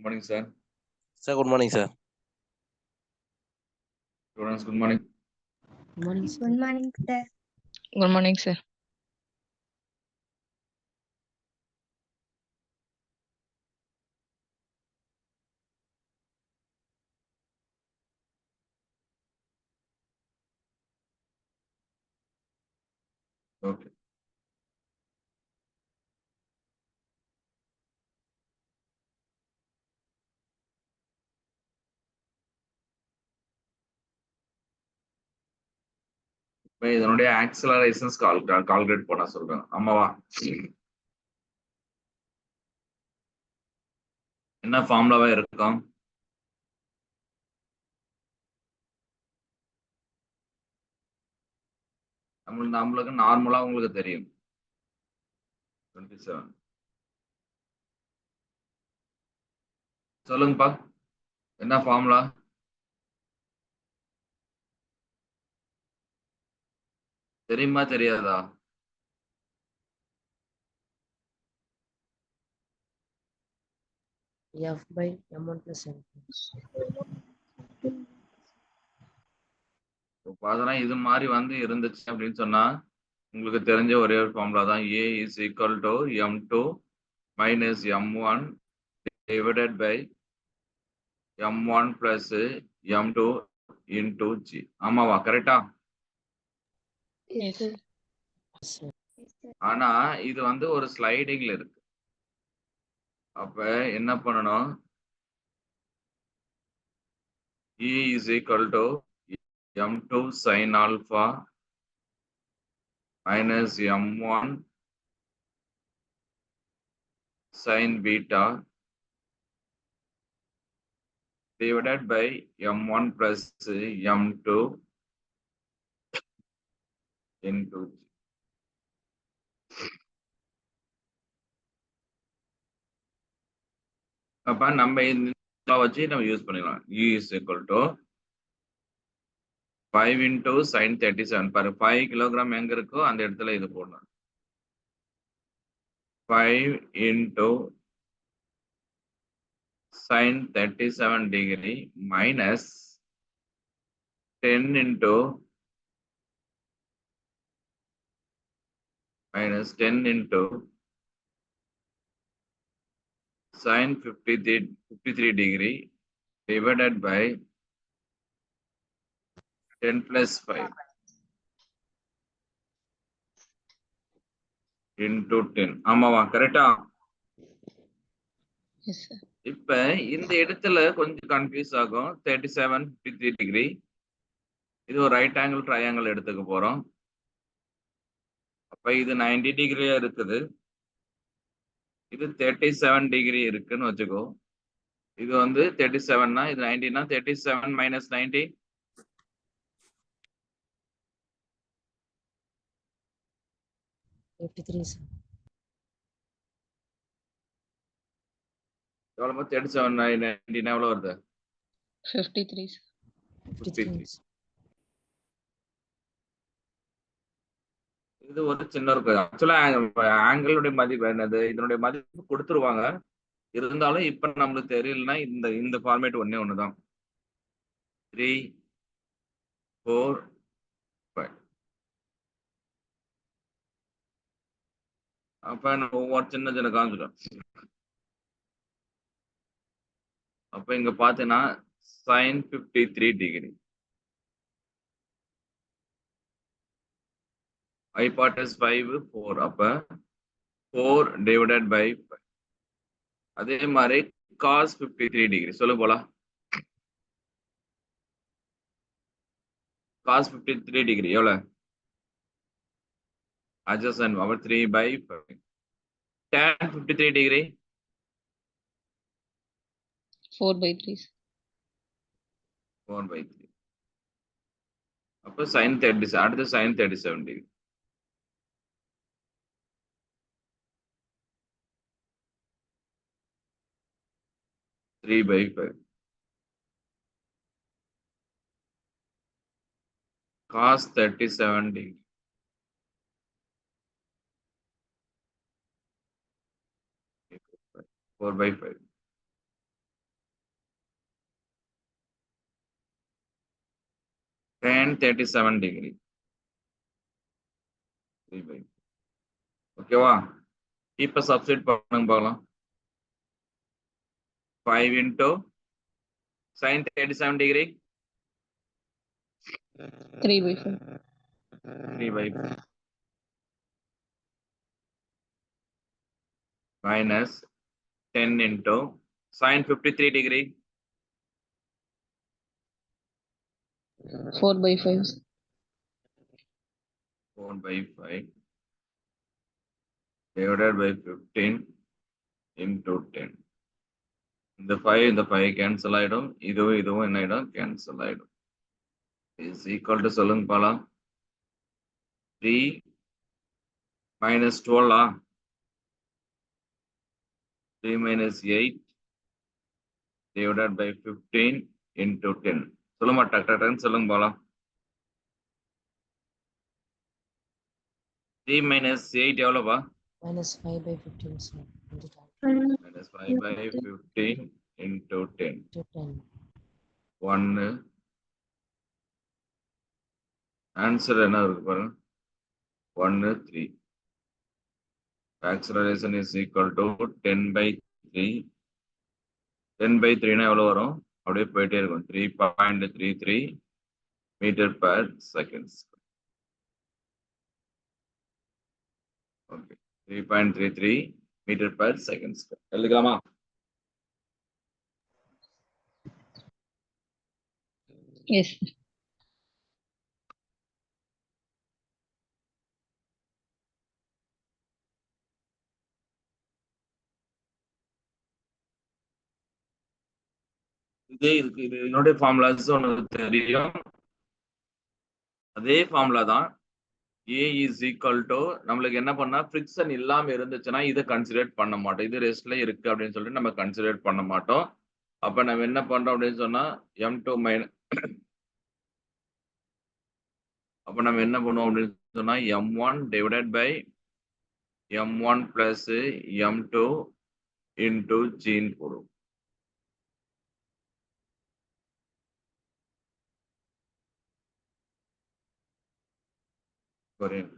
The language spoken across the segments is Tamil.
Good morning, sir. Sir, good morning, sir. Students, good morning. Good morning, sir. Good morning, sir. Good morning, sir. Okay. இப்போ இதனுடைய ஆக்சலரேஷன்ஸ் கால்குலேட் பண்ண சொல்றேன். ஆமாவா? என்ன ஃபார்முலாவா இருக்கும்? நம்மளுக்கு நார்மலா உங்களுக்கு தெரியும். 27. சொல்லுங்கப்பா. என்ன ஃபார்முலா? தெரியுமா தெரியாதா? F by M1 plus M2. பார்த்தா இது மாதிரி வந்து இருந்துச்சு அப்படின்னு சொன்னா உங்களுக்கு தெரிஞ்ச ஒரே ஒரு ஃபார்முலா தான். A is equal to M2 minus M1 divided by M1 plus M2 into G. ஆமாவா? கரெக்டா? Yes, sir. Sir. ஆனா இது வந்து ஒரு ஸ்லைடிங்ல இருக்கு. அப்ப என்ன பண்ணணும்? E is equal to M2 sin alpha minus M1 sin beta divided by M1 plus M2 into G. அப்ப நம்ம இந்த வச்சு நம்ம யூஸ் பண்ணிக்கலாம். E is equal to 5 into sin 37. பாரு 5 கிலோகிராம் எங்க இருக்கோ அந்த இடத்துல இது போடணும். 5 into sin 37 degree minus 10 into sin 53 degree divided by 10 plus 5 into 10. ஆமாவா? கரெக்டா? Yes, sir. இப்ப இந்த இடத்துல கொஞ்சம் கன்ஃபியூஸ் ஆகும். 37 53 டிகிரி இது ஒரு ரைட் ஆங்கிள் ட்ரையாங்கிள் எடுத்துக்க போறோம். அப்ப இது 90 டிகிரியா இருக்குது. இது 37 டிகிரி இருக்குன்னு வச்சுக்கோ. இது வந்து 37னா இது 90னா 37 minus 90 53, sir. எவ்வளவு? 37 90 எவ்வளவு வருது? 53, sir. 53. இது ஒரு சின்ன இருக்கு. ஆக்சுவலா ஆங்கிளுடைய மதிப்பு என்னது? இதனுடைய மதிப்பு கொடுத்துருவாங்க. இருந்தாலும் இப்ப நம்மளுக்கு தெரியலன்னா இந்த ஃபார்மேட் ஒண்ணுதான். 3 4 5. அப்ப நம்ம ஒவ்வொரு சின்ன சின்ன காமிச்சிட்டோம். அப்ப இங்க பாத்தீங்கன்னா sin 53 டிகிரி. hypotenuse 5 4. அப்ப 4 divided by 5. அதே மாதிரி cos 53 டிகிரி. சொல்லு போலாம். cos 53 டிகிரி எவ்வளவு? adjacent over 3 by 5. tan 53 degree 4 by 3, sir. 4 by 3. அப்ப sin 37. அடுத்து sin 37 degree. Three by 5. Cos 37 degree. 4 by 5. tan 37 degree. 3/4. ஓகேவா? இப்ப சப்ஸ்டிட் பண்ணுங்க பார்க்கலாம். 5 into sin 37 degree. 3/4. 3/4. Minus 10 into sin 53 degree. 4/5. 4/5 divided by 15 into 10. இந்த 5 cancel ஆயிடும். இதுவும் என்ன ஆயிடும்? cancel ஆயிடும். is equal to சொல்லுங்க பாலாம். 3 minus 12 ah? 3 minus 8 divided by 15 into 10. சொல்லுமா டக்கு சொல்லுங்க பாலாம். 3 minus 8 எவ்வளோப்பா? minus 5/15, sir. Into 10. Minus 5/15 into 10. To 10. 1 answer என்ன இருக்கு பாருங்க. 1 3. Acceleration is equal to 10/3. 10/3 எவ்வளவு வரும்? அப்படியே போயிட்டே இருக்கும். 3.33 meter per second. Okay, 3.33 meter per second. எழுதிக்கலாமா? Yes. இது என்னுடைய ஃபார்முலாஸ் உனக்கு தெரியும். அதே ஃபார்முலா தான். A is equal to நம்மளுக்கு என்ன பண்ணா ஃப்ரிக்ஷன் இல்லாம இருந்துச்சுன்னா இதை கன்சிடர் பண்ண மாட்டோம். இது ரெஸ்ட்ல இருக்கு அப்படின்னு சொல்லிட்டு நம்ம கன்சிடர் பண்ண மாட்டோம். அப்ப நம்ம என்ன பண்றோம் அப்படின்னு சொன்னா m2 அப்ப நம்ம என்ன பண்ணுவோம் அப்படின்னு சொன்னா m1 divided by m1 plus m2 into g போடுவோம். correct.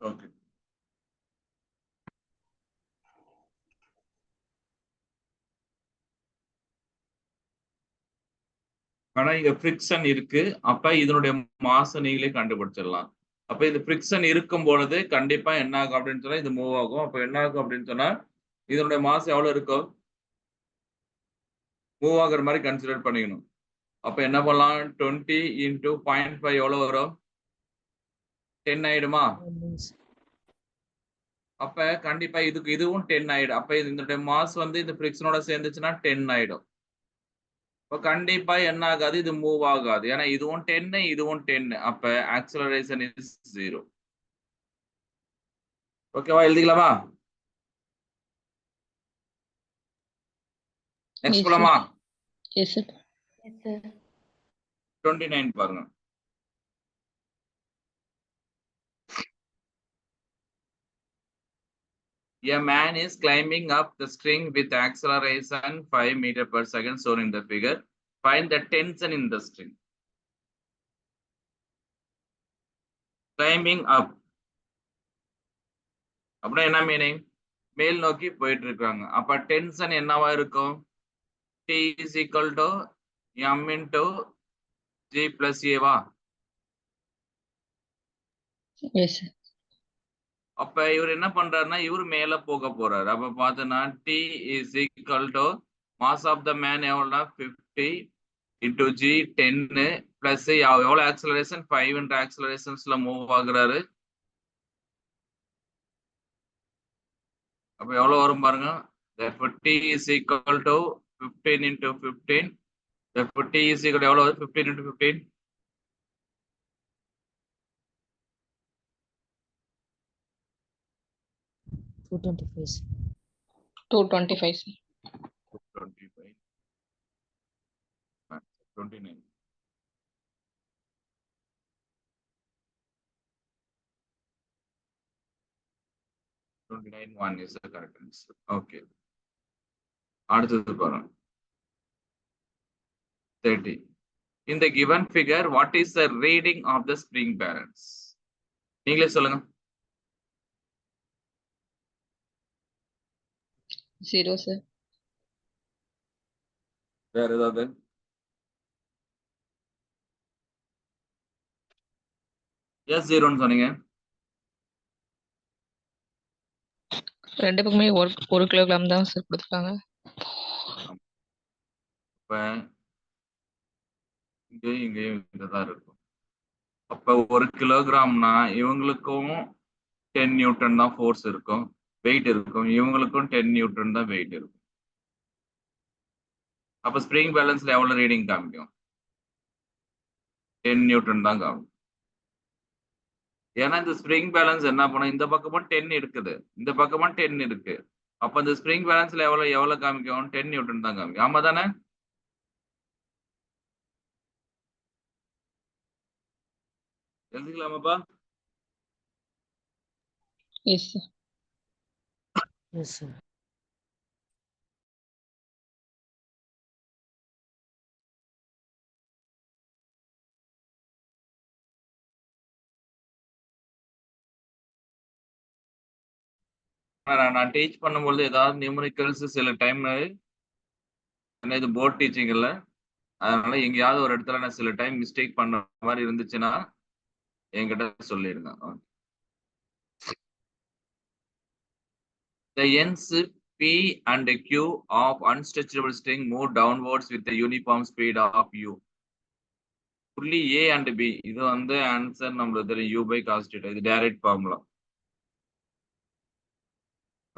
Okay. ஆனா இங்க ஃப்ரிக்ஷன் இருக்கு. அப்ப இதனுடைய மாச நீங்களே கண்டுபிடிச்சிடலாம். அப்ப இது ஃப்ரிக்ஷன் இருக்கும் பொழுது கண்டிப்பா என்ன ஆகும் அப்படின்னு சொன்னா இது மூவ் ஆகும். அப்ப என்ன ஆகும் அப்படின்னு சொன்னா இதனுடைய மாஸ் எவ்வளவு இருக்கும்? மூவ் ஆகுற மாதிரி கன்சிடர் பண்ணிக்கணும். அப்ப என்ன பண்ணலாம்? 20 into 0.5 எவ்வளவு வரும்? 10 ஆயிடுமா? அப்ப கண்டிப்பா இதுவும் 10 ஆயிடும். அப்ப இதனுடைய மாஸ் வந்து இந்த ஃப்ரிக்ஷனோட சேர்ந்துச்சுன்னா 10 ஆயிடும். இப்போ கண்டிப்பா என்ன ஆகாது? இது மூவ் ஆகாது. ஏன்னா இதுவும் 10 இதுவும் 10. அப்ப ஆக்சலரேஷன் இஸ் 0. ஓகேவா? எழுதிக்கலாமா? நெக்ஸ்ட் போலாமா? Yes, sir. Yes, sir. 29 பாருங்க. A man is climbing up the string with acceleration 5 meters per second shown in the figure. Find the tension in the string. Climbing up. அப்படின்னா என்ன மீனிங்? மேல் நோக்கி போயிட்டு இருக்காங்க. அப்ப டென்ஷன் என்னவா இருக்கும்? T is equal to m into g plus a வா? Yes, sir. அப்ப இவர் என்ன பண்றாருன்னா இவர் மேல போக போறாரு. அப்ப பார்த்தனா T is equal to mass of the man எவ்வளவுனா 50 into g 10 plus எவ்வளவு ஆக்சலரேஷன் 5 என்ற ஆக்சலரேஷன்ஸ்ல மூவ் ஆகுறாரு. அப்ப எவ்வளவு வரும் பாருங்க. therefore t is equal to 15 into 15. therefore t is equal to எவ்வளவு 15 into 15. 225, sir. 225, sir. 25. 29. One is the correct answer. Okay. அடுத்தது பாருங்க. 30. In the given figure, what is the reading of the spring balance? நீங்களே சொல்லுங்க. 0, sir. வேற ஏதாவது? எஸ் 0ன்னு சொன்னீங்க. ரெண்டு பக்கமே ஒரு கிலோகிராம் தான் சார் கொடுத்துருக்காங்க. இப்ப இங்கேயும் இதுதான் இருக்கும். அப்ப 1 கிலோகிராம்னா இவங்களுக்கும் 10 நியூட்டன் தான் ஃபோர்ஸ் இருக்கும், வெயிட் இருக்கும். இவங்களுக்கும் 10 நியூட்டன் தான் வெயிட் இருக்கும். அப்ப ஸ்ப்ரிங் பேலன்ஸ்ல எவ்வளவு ரீடிங் காமிக்கும்? 10 நியூட்டன் தான் காமிக்கும். ஏன்னா இந்த ஸ்ப்ரிங் பேலன்ஸ் என்ன பண்ணும், இந்த பக்கமும் 10 இருக்குது, இந்த பக்கமும் 10 இருக்கு. அப்ப இந்த ஸ்ப்ரிங் பேலன்ஸ்ல எவ்வளவு காமிக்கும்? 10 நியூட்டன் தான் காமிக்கும். ஆமா தானே? எழுதிக்கலாமாப்பா? Yes sir. Yes, sir. நான் டீச் பண்ணும்போது ஏதாவது நியூமரிக்கல்ஸ் சில டைம் இது போர்ட் டீச்சிங் இல்ல, அதனால எங்கேயாவது ஒரு இடத்துல நான் சில டைம் மிஸ்டேக் பண்ற மாதிரி இருந்துச்சுன்னா என்கிட்ட சொல்லிடுங்க. The ends P and Q of unstretchable string move downwards with the uniform speed of u. புள்ளி A and B இது வந்து ஆன்சர் நம்மளுக்கு தெரியும், u by cos theta. இது டைரக்ட் ஃபார்முலா.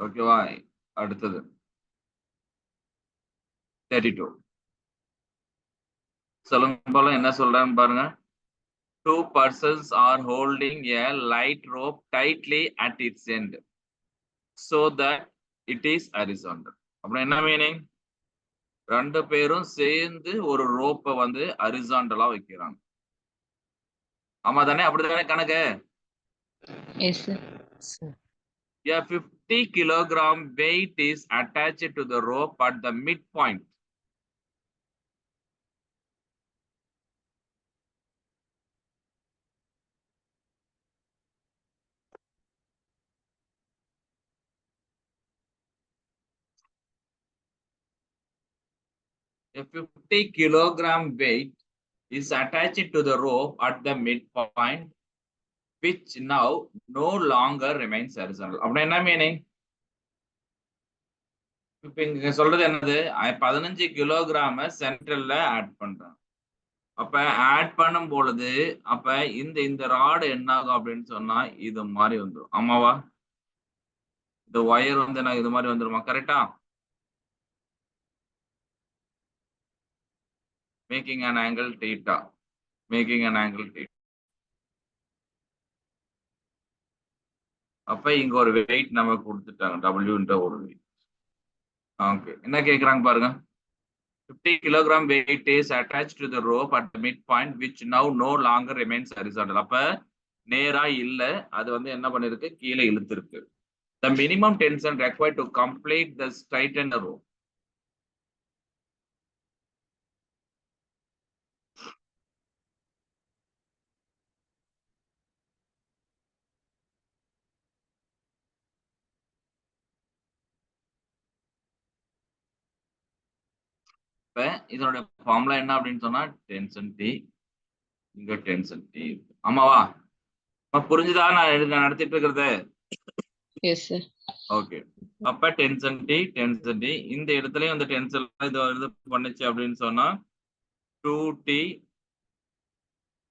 ஓகேவா? அடுத்தது 32. சொல்லுங்க போல என்ன சொல்றான்னு பாருங்க. 2 persons are holding a light rope tightly at its end so that it is horizontal. அப்படி என்ன மீனிங்? ரெண்டு பேரும் சேர்ந்து ஒரு ரோப்பை வந்து ஹரிசாண்டலா வைக்கிறாங்க. ஆமா தானே? அப்படிதானே கணக்கு? Yes sir. Sir. A 50 kilogram weight is attached to the rope at the midpoint. A 50 kilogram weight is attached to the rope at the midpoint, which now no longer remains horizontal. அப்படி என்ன மீனிங்? இப்ப இங்க சொல்றது என்னது? 15 கிலோகிராம சென்ட்ரல்ல ஆட் பண்றாங்க. அப்ப ஆட் பண்ணும் பொழுது அப்ப இந்த ராடு என்ன ஆகும் அப்படின்னு சொன்னா இது மாதிரி வந்துடும். ஆமாவா? இந்த ஒயர் வந்து நான் இது மாதிரி வந்துருமா? கரெக்டா? Making an angle theta. Making an angle theta. அப்ப இங்க ஒரு வெயிட் நமக்கு கொடுத்துட்டாங்க, W ஒரு வெயிட். ஓகே, என்ன கேக்குறாங்க பாருங்க. 50 kilogram weight is attached to the rope at the midpoint, which now no longer remains horizontal. அப்ப நேரா இல்ல, அது வந்து என்ன பண்ணிருக்கு? கீழே இழுத்துருக்கு. The minimum tension required to complete the straighten rope. இப்ப இதனுடைய ஃபார்முலா என்ன அப்படின்னு சொன்னா டென்ஷன் T, இங்க டென்ஷன் T. ஆமாவா? புரிஞ்சுதா நான் நடத்திட்டு இருக்கிறது? Yes sir. ஓகே, அப்ப டென்ஷன் T இந்த இடத்துலயும் இந்த டென்ஷன் இது பண்ணுச்சு அப்படின்னு சொன்னா 2T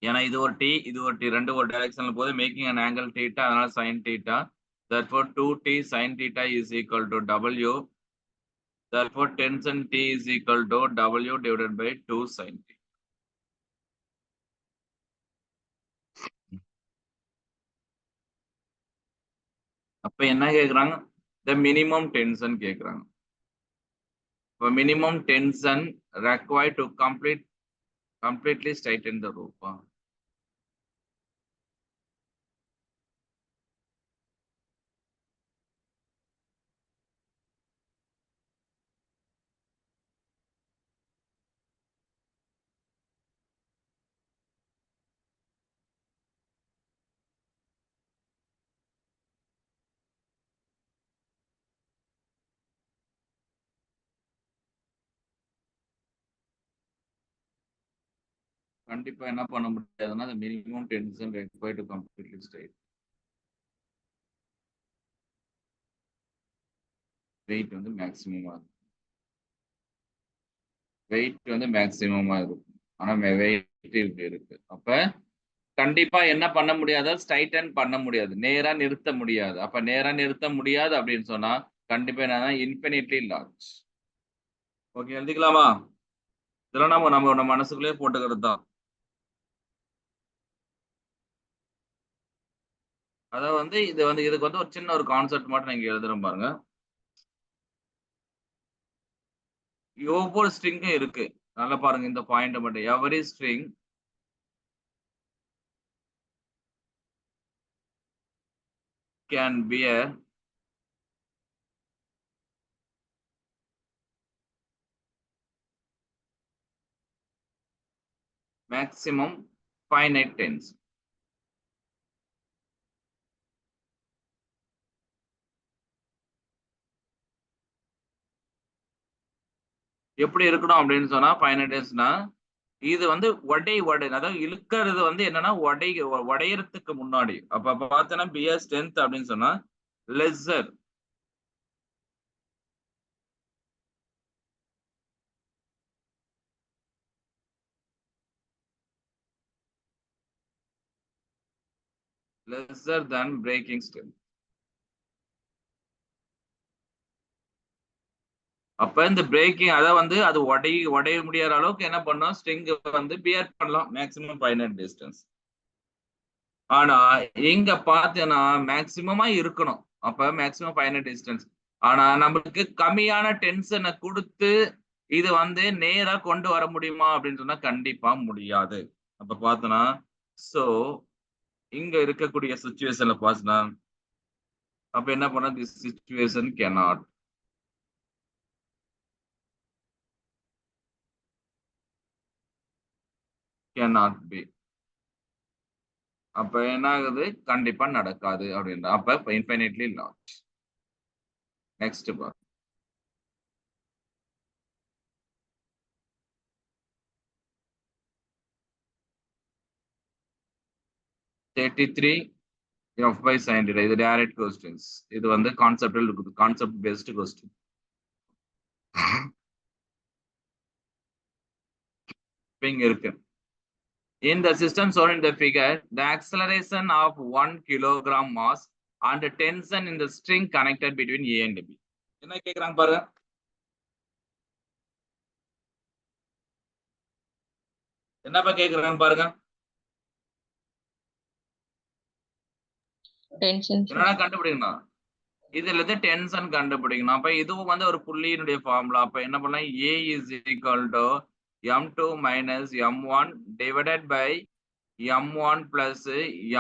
ஏன்னா இது ஒரு t இது ஒரு t ரெண்டு ஒரு டைரக்ஷன்ல போகுது மேக்கிங் an angle theta அதனால sin theta therefore 2t sin theta is equal to w therefore tension T is equal to W divided by 2 sin T. அப்ப என்ன கேக்குறாங்க the minimum tension கேக்குறாங்க இப்ப minimum tension required to completely straighten the roof கண்டிப்பா என்ன பண்ண முடியாதுன்னா the minimum tension required to completely straight weight வந்து மேக்ஸிமமா இருக்கும் weight வந்து மேக்ஸிமமா இருக்கும் ஆனா weight இப்படி இருக்கு அப்ப கண்டிப்பா என்ன பண்ண முடியாது ஸ்ட்ரைட்டன் பண்ண முடியாது நேரா நிறுத்த முடியாது அப்ப நேரா நிறுத்த முடியாது அப்படின்னு சொன்னா கண்டிப்பா என்னன்னா இன்ஃபினிட்லி லார்ஜ் ஓகே எழுதிக்கலாமா இதெல்லாம் நம்ம மனசுக்குள்ளே போட்டுக்கிறது தான் அதாவது வந்து இதுக்கு வந்து ஒரு சின்ன ஒரு கான்செப்ட் மட்டும் நீங்க எழுதுறோம் பாருங்க ஒவ்வொரு ஸ்ட்ரிங்கும் இருக்கு நல்லா பாருங்க இந்த பாயிண்ட் மட்டும் every string can bear maximum finite tension எப்படி இருக்கணும் அப்படின்னு சொன்னா finite tensionனா இது வந்து அதாவது இழுக்கிறது வந்து என்னன்னா உடையறதுக்கு முன்னாடி அப்ப பார்த்தோன்னா பியர் ஸ்ட்ரென்த் அப்படின்னு சொன்னா lesser lesser than breaking strength அப்ப இந்த பிரேக்கிங் அத வந்து அது உடைய முடியாத அளவுக்கு என்ன பண்ணோம் ஸ்ட்ரிங் வந்து பியர் பண்ணலாம் மேக்ஸிமம் ஃபைனைட் டிஸ்டன்ஸ் ஆனா இங்க பார்த்தேன்னா மேக்ஸிமமா இருக்கணும் அப்ப மேக்ஸிமம் ஃபைனைட் டிஸ்டன்ஸ் ஆனா நம்மளுக்கு கம்மியான டென்ஷனை கொடுத்து இது வந்து நேரா கொண்டு வர முடியுமா அப்படின்னு சொன்னா கண்டிப்பா முடியாது அப்ப பார்த்தோன்னா சோ இங்க இருக்கக்கூடிய சுச்சுவேஷன்ல பார்த்தோன்னா அப்ப என்ன பண்ண திஸ் சிச்சுவேஷன் cannot be அப்ப என்ன ஆகுது கண்டிப்பா நடக்காது அப்படின்ற அப்ப infinitely large next bar 33 f by sin theta இது டைரக்ட் क्वेश्चंस இது வந்து கான்செப்டல் இருக்குது கான்செப்ட் பேஸ்ட் क्वेश्चन இங்க இருக்கு in the system shown in the figure the acceleration of 1 kilogram mass and the tension in the string connected between a and b என்ன கேக்குறாங்க பாருங்க என்னப்பா கேக்குறாங்க பாருங்க டென்ஷன் என்னடா கண்டுபிடிக்கணும் இதுல இருந்து டென்ஷன் கண்டுபிடிக்கணும் அப்ப இதுவும் வந்து ஒரு புள்ளியினுடைய ஃபார்முலா அப்ப என்ன பண்ணலாம் a is equal to m2 minus m1 divided by m1 plus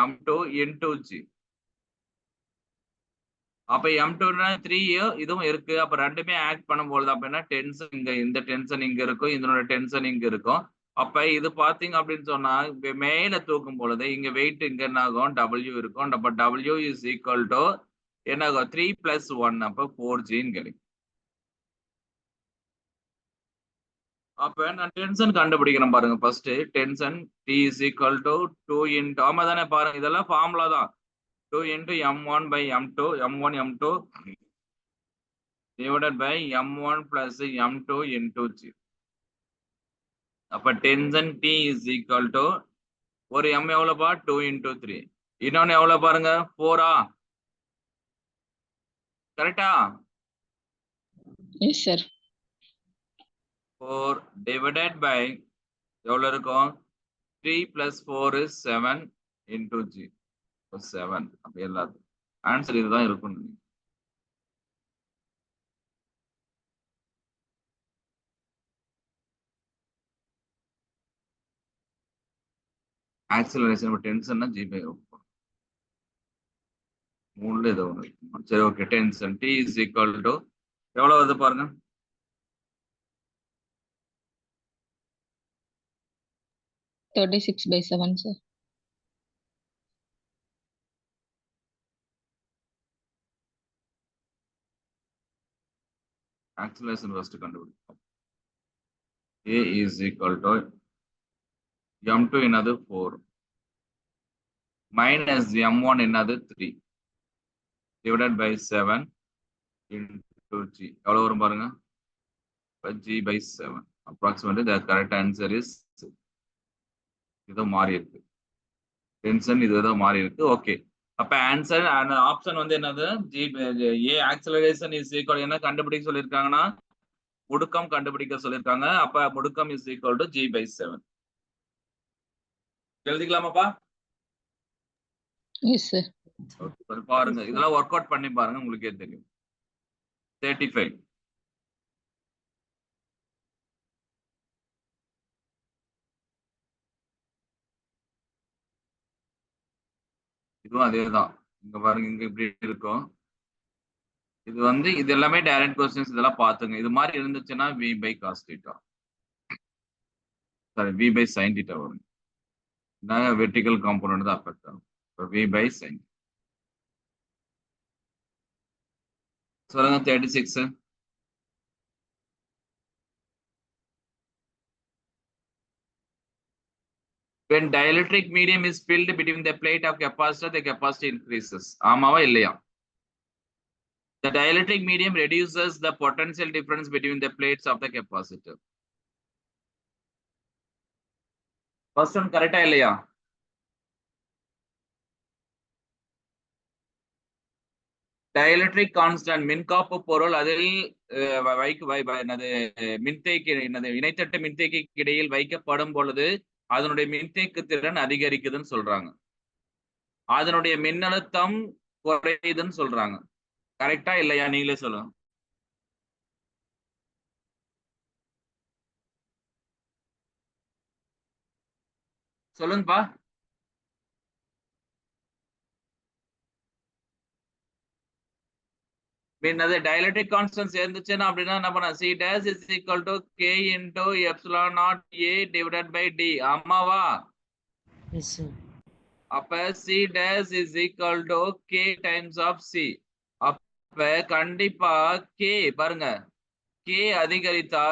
m2 into g அப்ப m2 னா 3 இதுவும் இருக்கு அப்ப ரெண்டுமே ஆக்ட் பண்ணும்போது அப்ப என்ன டென்ஷன் இங்க இந்த டென்ஷன் இங்க இருக்கும் இதனோட டென்ஷன் இங்க இருக்கும் அப்ப இது பாத்தீங்க அப்படின்னு சொன்னா மேல தூக்கும் பொழுது இங்க வெயிட் இங்க என்ன ஆகும் W இருக்கும் அப்ப W is equal to என்ன ஆகும் 3 plus 1 அப்ப 4G கிடைக்கும் அப்ப நான் டென்ஷன் கண்டுபிடிக்கிறேன் பாருங்க first tension T is equal to 2 into ஆமா தானே பாருங்க இதெல்லாம் ஃபார்முலா தான் 2 into m1 by m2 m1 m2 divided by m1 plus m2 into g அப்ப tension T is equal to ஒரு m எவ்வளவுப்பா 2 into 3. இன்னொன்னு எவ்வளவு பாருங்க 4 கரெக்டா? Yes sir. 4 divided by எவ்வளவு இருக்கும் 3 plus 4 is 7 into g 7. அப்ப எல்லாத்துக்கும் ஆன்சர் இதுதான் இருக்கும். ஆக்சிலரேஷன் டென்ஷன்னா g by இருக்கும். மூணுல ஏதோ ஒன்று இருக்கும். சரி okay tension t is equal to எவ்வளவு வருது பாருங்க 36/7 சார். ஆக்சிலரேஷன் ஃபர்ஸ்ட் கண்டுபிடிப்போம். a is equal to m2 என்னது 4 minus m1 என்னது 3 divided by 7 into g எவ்வளவு வரும் பாருங்க g by 7. approximately the correct answer is இது மாறி இருக்கு டென்ஷன் இதுதான் மாறி இருக்கு. ஓகே அப்ப ஆன்சர் ஆப்ஷன் வந்து என்னது a acceleration is equal என்ன கண்டுபிடிக்க சொல்லிருக்காங்கன்னா முடுக்கம் கண்டுபிடிக்க சொல்லிருக்காங்க. அப்ப முடுக்கம் is equal to g by 7 எழுதிக்கலாமாப்பா? Yes sir. பாருங்க இதெல்லாம் ஒர்க் அவுட் பண்ணி பாருங்க உங்களுக்கே தெரியும். 35 இதுவும் அதேதான். இங்க பாருங்க இங்க இப்படி இருக்கும். இது வந்து இது எல்லாமே டைரக்ட் கொஸ்டின்ஸ் இதெல்லாம் பாத்துங்க. இது மாதிரி இருந்துச்சுன்னா v by cos theta sorry v by sin theta வரும். வெர்டிகல் காம்பனன்ட் தான் அஃபெக்ட் ஆகும். v by sin சொல்லுங்க 36 when dielectric medium is filled between the plate of capacitor the capacity increases. ஆமாவா இல்லையா? The dielectric medium reduces the potential difference between the plates of the capacitor. First one correct இல்லையா? Dielectric constant மின்காப்பு பொருள் அதில் என்னது மின்தேக்கி என்னது இணைத்தட்டு மின்தேக்கிக்கு இடையில் வைக்கப்படும் பொழுது அதனுடைய மின்தேக்கு திறன் அதிகரிக்குதுன்னு சொல்றாங்க. அதனுடைய மின்னழுத்தம் குறையுதுன்னு சொல்றாங்க. கரெக்டா இல்லையா நீங்களே சொல்லுங்க. சொல்லுங்கப்பா. என்னது dielectric constant சேர்ந்துச்சுன்னா அப்படின்னா என்ன பண்ண c dash is equal to k into epsilon naught a divided by d. ஆமாவா? Yes, sir. அப்ப c dash is equal to k times of c. அப்ப கண்டிப்பா k பாருங்க k அதிகரித்தா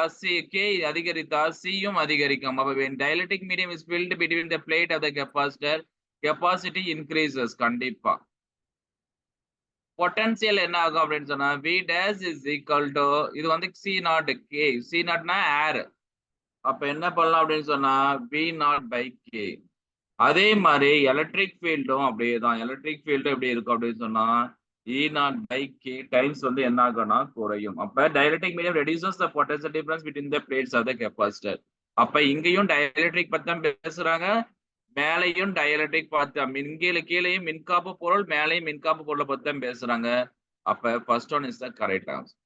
k அதிகரித்தா c யும் அதிகரிக்கும். அப்ப when dielectric medium is filled between the plate of the capacitor capacity increases கண்டிப்பா. பொட்டன்சியல் என்ன ஆகும் அப்படின்னு சொன்னா v dash is equal to இது வந்து c naught k c naughtனா ஏர். அப்ப என்ன பண்ணலாம் அப்படின்னு சொன்னா v naught by k. அதே மாதிரி எலக்ட்ரிக் ஃபீல்டும் அப்படியே தான். எலக்ட்ரிக் ஃபீல்டும் எப்படி இருக்கும் அப்படின்னு சொன்னா e naught by k times வந்து என்ன ஆகும்னா குறையும். அப்ப dielectric medium reduces the potential difference between the plates of the capacitor. அப்ப இங்கேயும் டைஎலக்ட்ரிக் பத்தி தான் பேசுறாங்க. மேலையும் டைஎலக்ட்ரிக் பார்த்து கீழேயும் மின்காப்பு பொருள் மேலையும் மின்காப்பு பொருளை பத்தி தான் பேசுறாங்க. அப்ப first one is the correct answer.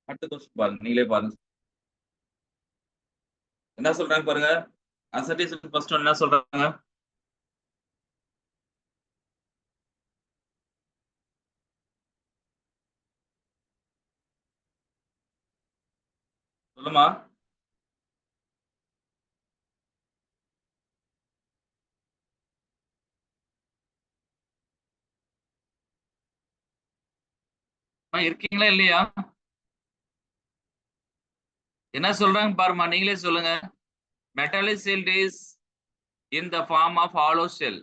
அடுத்த கொஸ்டின் பாருங்க நீங்களே பாருங்க என்ன சொல்றாங்க பாருங்க. அசட்டிஸ் ஃபர்ஸ்ட் ஒன் என்ன சொல்றாங்க? சொல்லுமா. இருக்கீங்களா இல்லையா? என்ன சொல்றாங்க பாருமா, நீங்களே சொல்லுங்க. Metallic shield is in the form of hollow shell.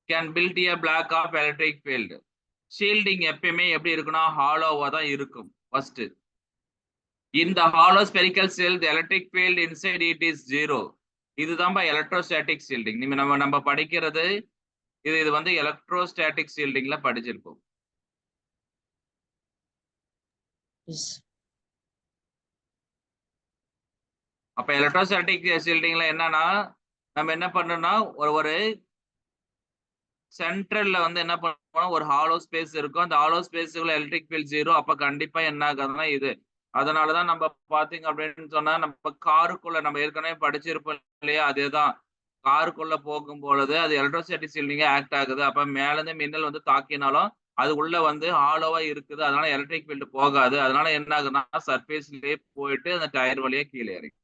Can build a block of electric field. Shielding எப்பயுமே எப்படி இருக்குன்னா ஹாலோவா தான் இருக்கும். First in the hollow spherical shell the electric field inside it is 0. இதுதான் எலக்ட்ரோஸ்டாட்டிக் ஷீல்டிங். நம்ம படிக்கிறது இது வந்து எலக்ட்ரோஸ்டாட்டிக் ஷீல்டிங்ல படிச்சிருப்போம். Yes. அப்ப எலக்ட்ரோஸ்டாட்டிக் ஷீல்டிங்ல என்னன்னா நம்ம என்ன பண்றோம்னா ஒரு சென்ட்ரல்ல வந்து என்ன பண்ணுவோம், ஒரு ஹாலோ ஸ்பேஸ் இருக்கும். அந்த ஹாலோ ஸ்பேஸ்க்குள்ள எலக்ட்ரிக் ஃபீல்ட் 0. அப்ப கண்டிப்பா என்ன ஆகுதுன்னா இது. அதனாலதான் நம்ம பாத்தீங்க அப்படின்னு சொன்னா நம்ம காருக்குள்ள நம்ம ஏற்கனவே படிச்சிருப்போம் இல்லையா, அதேதான். காருக்குள்ள போகும் பொழுது அது எலக்ட்ரோஸ்டாட்டிக் ஷீல்டிங்க ஆக்ட் ஆகுது. அப்ப மேல இருந்து மின்னல் வந்து தாக்கினாலும் அது உள்ள வந்து ஹாலோவா இருக்குது. அதனால எலக்ட்ரிக் ஃபீல்டு போகாது. அதனால என்ன ஆகுதுன்னா சர்ஃபேஸ்லயே போயிட்டு அந்த டயர் வழியா கீழே இறங்கி.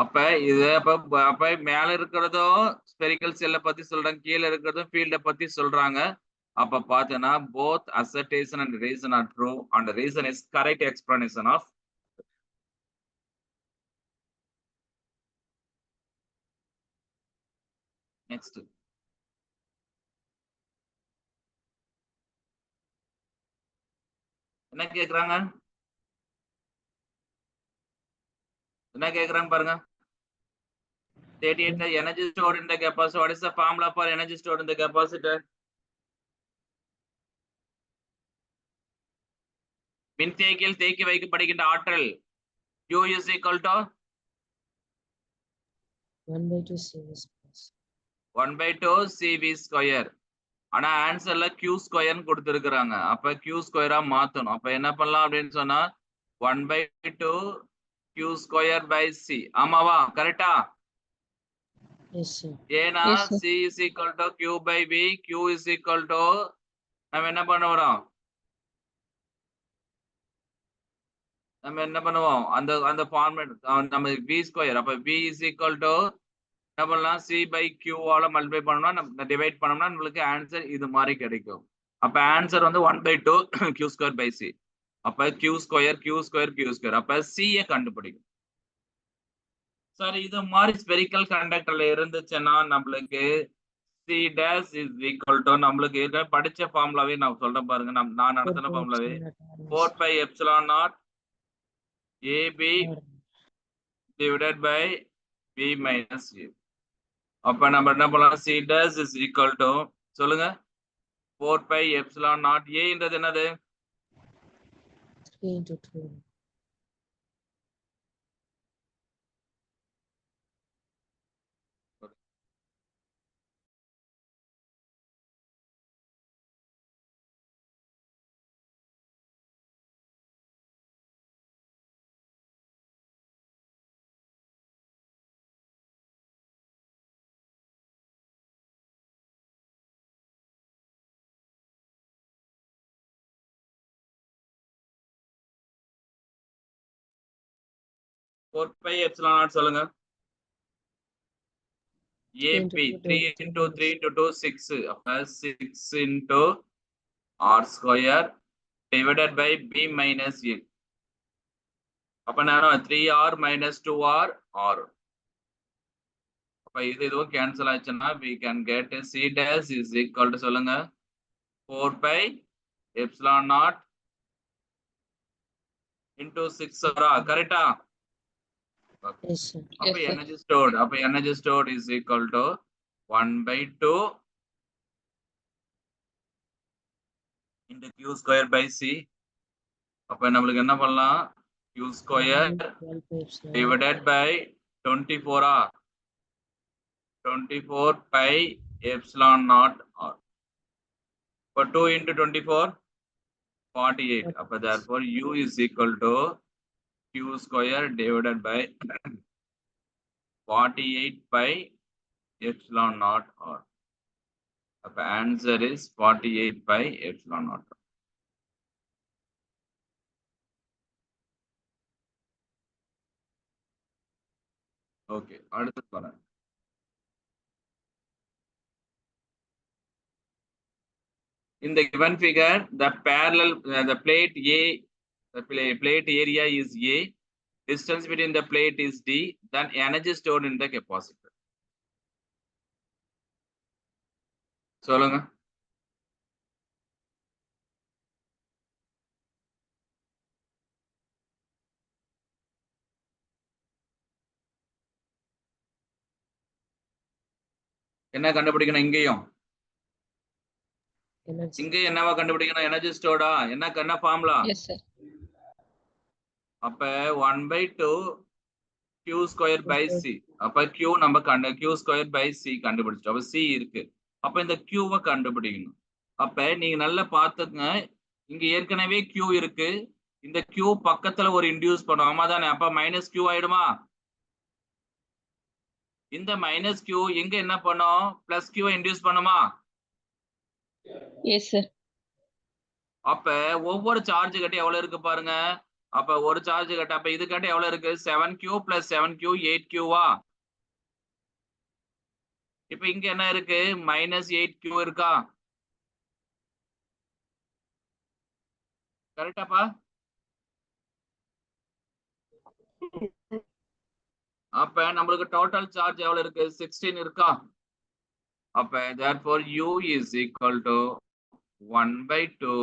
அப்ப இது அப்ப மேல இருக்கிறதும் ஸ்பெரிக்கல் செல்ல பத்தி சொல்றாங்க, கீழே இருக்கிறதும் ஃபீல்ட பத்தி சொல்றாங்க. அப்ப பாத்தீங்கன்னா both assertion and reason are true and the reason is correct explanation of. Next என்ன கேக்குறாங்க, என்ன கேக்குறாங்க பாருங்க. 38 the energy stored in the capacitor. What is the formula for energy stored in the capacitor? மின்தேக்கியில் தேக்கி வைக்கப்படுகின்ற ஆற்றல் Q is equal to 1/2 CV plus 1/2 CV square. ஆனா ஆன்சர்ல Q ஸ்கொயர்னு கொடுத்திருக்கிறாங்க. அப்ப Q ஸ்கொயரா மாத்தணும். அப்ப என்ன பண்ணலாம் அப்படின்னு சொன்னா 1/2 Q ஸ்கொயர் பை C. ஆமாவா, கரெக்டா? Yes, sir. ஏன்னா Yes, sir. C is equal to Q by V. Q is equal to நம்ம என்ன பண்ண வரோம், நம்ம என்ன பண்ணுவோம், அந்த அந்த ஃபார்மேட் நம்ம V ஸ்கொயர். அப்ப V is equal to என்ன பண்ணலாம், C by Q ஆல மல்டிப்ளை பண்ணோம்னா நம்ம டிவைட் பண்ணோம்னா நம்மளுக்கு ஆன்சர் இது மாதிரி கிடைக்கும். அப்ப ஆன்சர் வந்து 1/2 Q ஸ்கொயர் பை C. அப்ப Q square Q square Q square. அப்ப C ய கண்டுபிடிக்கும். சரி, இது மாதிரி ஸ்பெரிக்கல் கண்டக்டர்ல இருந்துச்சுன்னா நம்மளுக்கு C dash is equal to நம்மளுக்கு ஏற்கனவே படிச்ச ஃபார்முலாவே நான் சொல்றேன் பாருங்க. நான் நடத்தின ஃபார்முலாவே 4 pi epsilon naught AB divided by B minus A. அப்ப நம்ம என்ன பண்ணலாம், C dash is equal to சொல்லுங்க 4 pi epsilon naught. A ன்றது என்னது, 3 into 2. four pi epsilon naught சொல்லுங்க. AP 3 into 3 into 2 6. அப்ப 6 into R square divided by B minus A. அப்ப நான் 3R minus 2R R. அப்ப இதுவும் கேன்சல் ஆச்சுன்னா we can get C dash is equal to சொல்லுங்க 4 pi epsilon naught into 6 கரெக்டா? Yes, sir. அப்ப Yes, sir. energy stored is equal to 1/2 into Q square by C. அப்ப நம்மளுக்கு என்ன பண்ணலாம், Q square 12 pi epsilon divided by 24 24 pi epsilon naught R. For 2 into 24 48. அப்ப therefore U is equal to Q square divided by 48 pi epsilon naught R. அப்ப answer is 48 pi epsilon naught. Okay, அடுத்து பாருங்க. In the given figure, the plate A The plate area is A. Distance between the plate is D. Then energy stored in the capacitor. சொல்லுங்க. என்ன கண்டுபிடிக்கணும் இங்கேயும்? Energy. இங்கேயும் என்னவா கண்டுபிடிக்கணும்? எனர்ஜி ஸ்டோர்டா? என்ன ஃபார்முலா? Yes sir. அப்ப 1/2 Q ஸ்கொயர் பை C. அப்ப Q நம்ம Q ஸ்கொயர் பை C கண்டுபிடிச்சோம். அப்ப C இருக்கு. அப்ப இந்த Q-வை கண்டுபிடிக்கணும். அப்ப நீங்க நல்லா பாத்துங்க, இங்க ஏற்கனவே Q இருக்கு. இந்த Q பக்கத்துல ஒரு இன்டியூஸ் பண்ணும். ஆமா தானே? அப்ப மைனஸ் Q ஆயிடுமா? இந்த மைனஸ் Q எங்க என்ன பண்ணும்? பிளஸ் Q இன்டியூஸ் பண்ணுமா? Yes sir. அப்ப ஒவ்வொரு சார்ஜ் கட்டி எவ்வளவு இருக்கு பாருங்க. அப்ப ஒரு சார்ஜ் கட்ட அப்ப இது கட்ட எவ்வளவு இருக்கு? 7Q + 7Q 8Qவா? இப்ப இங்க என்ன இருக்கு? -8Q இருக்கா? கரெக்டாப்பா? அப்ப நம்மளுக்கு டோட்டல் சார்ஜ் எவ்வளவு இருக்கு? 16 இருக்கா? அப்ப therefore U is equal to 1/2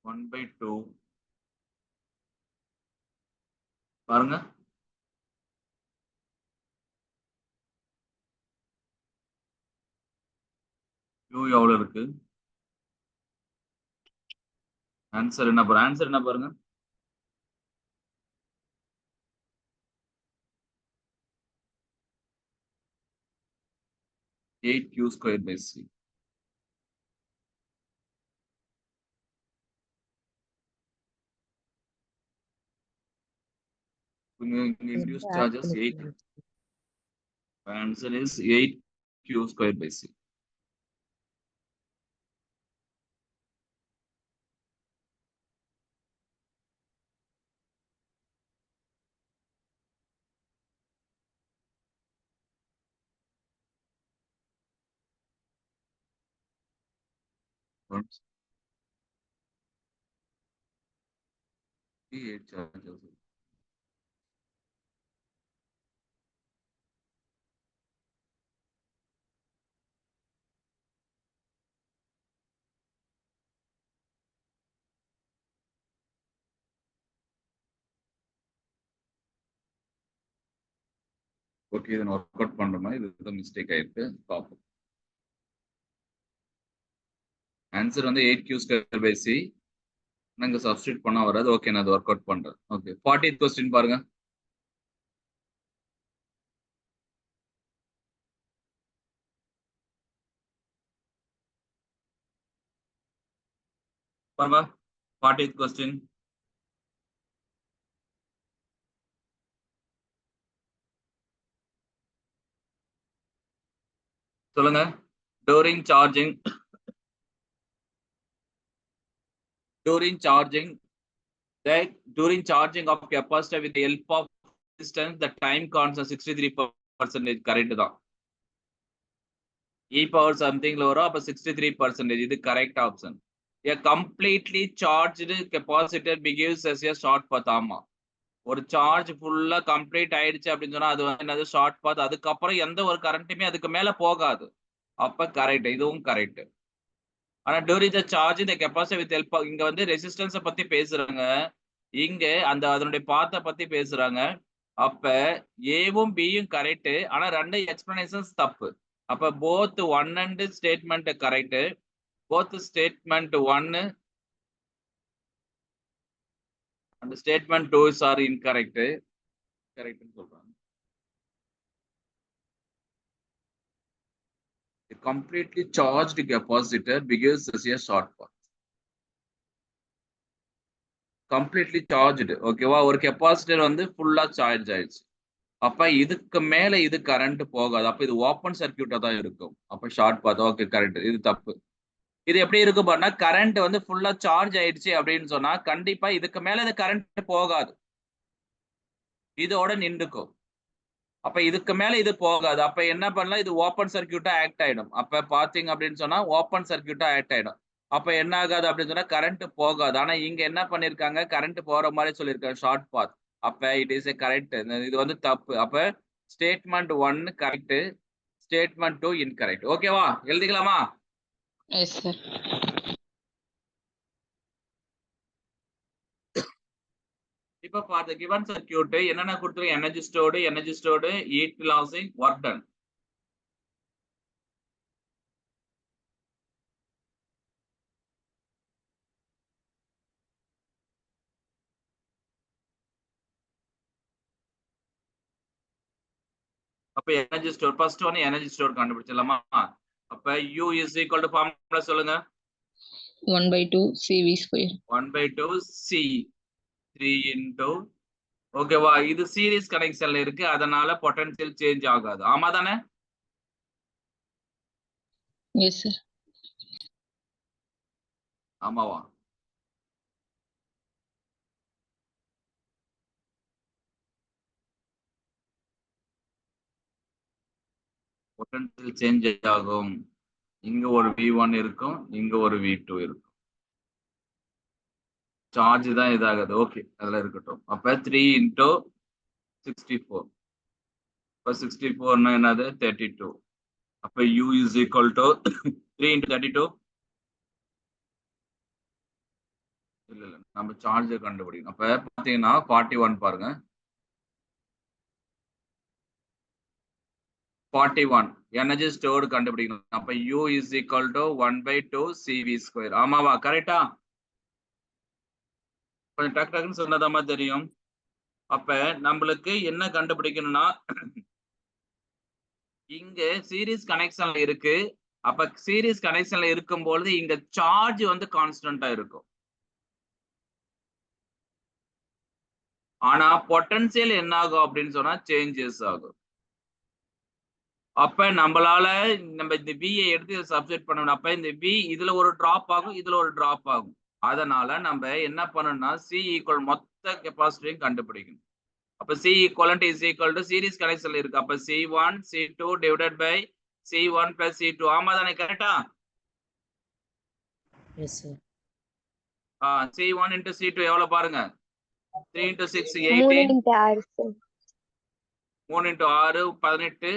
1/2 பாருங்க. Q எவ்வளவு இருக்கு? ஆன்சர் என்ன பாருங்க? ஆன்சர் என்ன பாருங்க? 8Q² by C. Induced charges 8. Answer is 8Q² by C. Oops. 8 charges. Okay, இதை ஒர்க் அவுட் பண்றோமா? இது மிஸ்டேக் ஆயிருக்கு. பார்ப்போம். ஆன்சர் வந்து 8Q² by C. நாங்க சப்ஸ்டிட் பண்ணா வராது. ஓகே, நான் அதை ஒர்க் அவுட் பண்றேன். ஓகே, 40th கொஸ்டின் பாருங்க. பாருங்க, 40th கொஸ்டின். சொல்லுங்க. During charging of capacitor with the help of resistance, the time constant 63% correct தான். E power something வரும். அப்ப 63%. இது correct option. A completely charged capacitor behaves as a short path. ஆமா, ஒரு சார்ஜ் ஃபுல்லா கம்ப்ளீட் ஆயிடுச்சு அப்படின்னு சொன்னா அது வந்து என்னது? ஷார்ட் பாத். அதுக்கப்புறம் எந்த ஒரு கரண்ட்டுமே அதுக்கு மேல போகாது. அப்ப கரெக்ட், இதுவும் கரெக்ட். ஆனா டியூரிங் த சார்ஜ் இந்த கெப்பாசிட்டி வித் ஹெல்ப், இங்க வந்து ரெசிஸ்டன்ஸ பத்தி பேசுறாங்க, இங்க அந்த அதனுடைய பாத்தை பத்தி பேசுறாங்க. அப்ப ஏவும் பியும் கரெக்ட். ஆனா ரெண்டு எக்ஸ்பிளனேஷன்ஸ் தப்பு. அப்ப both 1 and statement correct. Both statement 1 and statement 2 are incorrect. கரெக்ட்னு சொல்றாங்க. A completely charged capacitor behaves as a short path. Completely charged. ஓகேவா? ஒரு கெப்பாசிட்டர் வந்து ஃபுல்லா சார்ஜ் ஆயிடுச்சு. அப்ப இதுக்கு மேல இது கரண்ட் போகாது. அப்ப இது ஓப்பன் சர்க்யூட்டா தான் இருக்கும். அப்ப ஷார்ட் பாத். Okay, correct. இது தப்பு. இது எப்படி இருக்கு பாருன்னா, கரண்ட் வந்து ஃபுல்லா சார்ஜ் ஆயிடுச்சு அப்படின்னு சொன்னா கண்டிப்பா இதுக்கு மேல இது கரண்ட் போகாது. இதோட நின்றுக்கும். அப்ப இதுக்கு மேல இது போகாது. அப்ப என்ன பண்ணலாம்? இது ஓப்பன் சர்க்யூட்டா ஆக்ட் ஆயிடும். அப்ப பாத்தீங்க அப்படின்னு சொன்னா ஓப்பன் சர்க்யூட்டா ஆக்ட் ஆயிடும். அப்ப என்ன ஆகாது அப்படின்னு சொன்னா கரண்ட் போகாது. ஆனா இங்க என்ன பண்ணிருக்காங்க? கரண்ட் போற மாதிரி சொல்லியிருக்காங்க, ஷார்ட் பாத். அப்ப இட் இஸ் எ கரெக்ட். இது வந்து தப்பு. அப்ப ஸ்டேட்மெண்ட் 1 கரெக்ட், ஸ்டேட்மெண்ட் 2 இன்கரெக்ட். ஓகேவா? எழுதிக்கலாமா? Yes sir. இப்ப பாத்து given circuit என்னென்ன கொடுத்துருக்கு? Energy stored, heat losing, work done. அப்ப energy store first one energy store கண்டுபிடிச்சலாமா? அப்ப U is equal to formula சொல்லுங்க. 1/2 CV ஸ்கொயர். 1/2 C 3 into. ஓகேவா? இது சீரிஸ் கனெக்ஷன்ல இருக்கு, அதனால பொட்டன்ஷியல் சேஞ்ச் ஆகாது. ஆமா தானே? Yes sir. ஆமாவா? பொட்டன்ஷியல் சேஞ்ச் ஆகும். இங்க ஒரு V1 இருக்கும், இங்க ஒரு V2 இருக்கும். சார்ஜ் தான் இதாகுது. ஓகே, அதுல இருக்கட்டும். அப்ப 3 into 64. இப்ப 64 என்னது? 32. அப்ப U is equal to 3 into 32. இல்ல நம்ம சார்ஜ் கண்டுபிடிக்கணும். அப்ப பாத்தீங்கன்னா 41 பாருங்க. 41 எனர்ஜி ஸ்டோர்டு கண்டுபிடிக்கணும். அப்ப U is equal to 1/2 CV square. ஆமாவா? கரெக்டா? கொஞ்சம் டக்கு டக்குன்னு சொன்னதாமா தெரியும். அப்ப நம்மளுக்கு என்ன கண்டுபிடிக்கணும்னா, இங்க சீரிஸ் கனெக்ஷன்ல இருக்கு. அப்ப சீரிஸ் கனெக்ஷன்ல இருக்கும்போது இங்க சார்ஜ் வந்து கான்ஸ்டன்டா இருக்கும். ஆனா பொட்டன்ஷியல் என்ன ஆகும் அப்படின்னு சொன்னா சேஞ்சஸ் ஆகும். அப்ப நம்மளால நம்ம இந்த V எடுத்து சப்ஸ்டிட் பண்ணணும். அப்ப இந்த V இதுல ஒரு டிராப் ஆகும், இதுல ஒரு டிராப் ஆகும். அதனால நம்ம என்ன பண்ணணும்னா C ஈக்குவல் மொத்த கெப்பாசிட்டியும் கண்டுபிடிக்கணும். அப்ப C equivalent is equal to series கனெக்ஷன்ல இருக்கு. அப்ப C1 C2 divided by C1 plus C2. ஆமா தானே? கரெக்டா? Yes, sir. C1 into C2 எவ்வளவு பாருங்க? 3 into 6 3 18. into 6 sir. 3 into 6 18.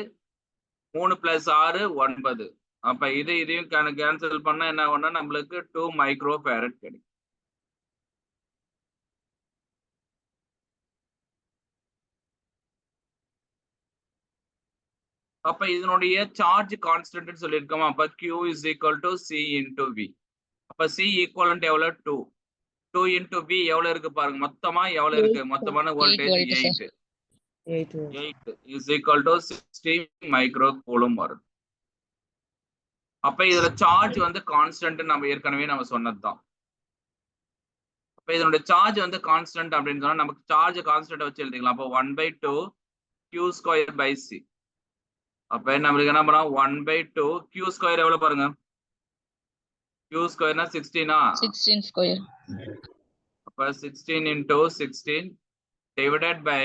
3 plus 6 9. அப்ப இதையும் கேன்சல் பண்ணா என்ன ஆகும்னா நம்மளுக்கு 2 மைக்ரோ ஃபேரட் கிடைக்கும். அப்ப இதனுடைய சார்ஜ் கான்ஸ்டன்ட் சொல்லியிருக்கோமா? அப்ப Q is equal to C into V. அப்ப C ஈக்குவலன்ட் எவ்வளவு? 2. 2 into V எவ்வளவு இருக்கு பாருங்க. மொத்தமா எவ்வளவு இருக்கு? மொத்தமான voltage 8. 8 volts. 8 is equal to 60 micro coulomb வருது. அப்ப இதுல சார்ஜ் வந்து கான்ஸ்டன்ட் நம்ம ஏற்கனவே நம்ம சொன்னதுதான். அப்ப இதனுடைய சார்ஜ் வந்து கான்ஸ்டன்ட் அப்படின்னு சொன்னா நமக்கு சார்ஜ் கான்ஸ்டன்ட் வச்சு எழுதிக்கலாம். அப்போ 1/2 Q ஸ்கொயர் பை C. அப்ப நம்மளுக்கு என்ன பண்ணா 1/2 Q ஸ்கொயர் எவ்வளவு பாருங்க? Q ஸ்கொயர்னா 16. 16 ஸ்கொயர். அப்ப 16 into 16 divided by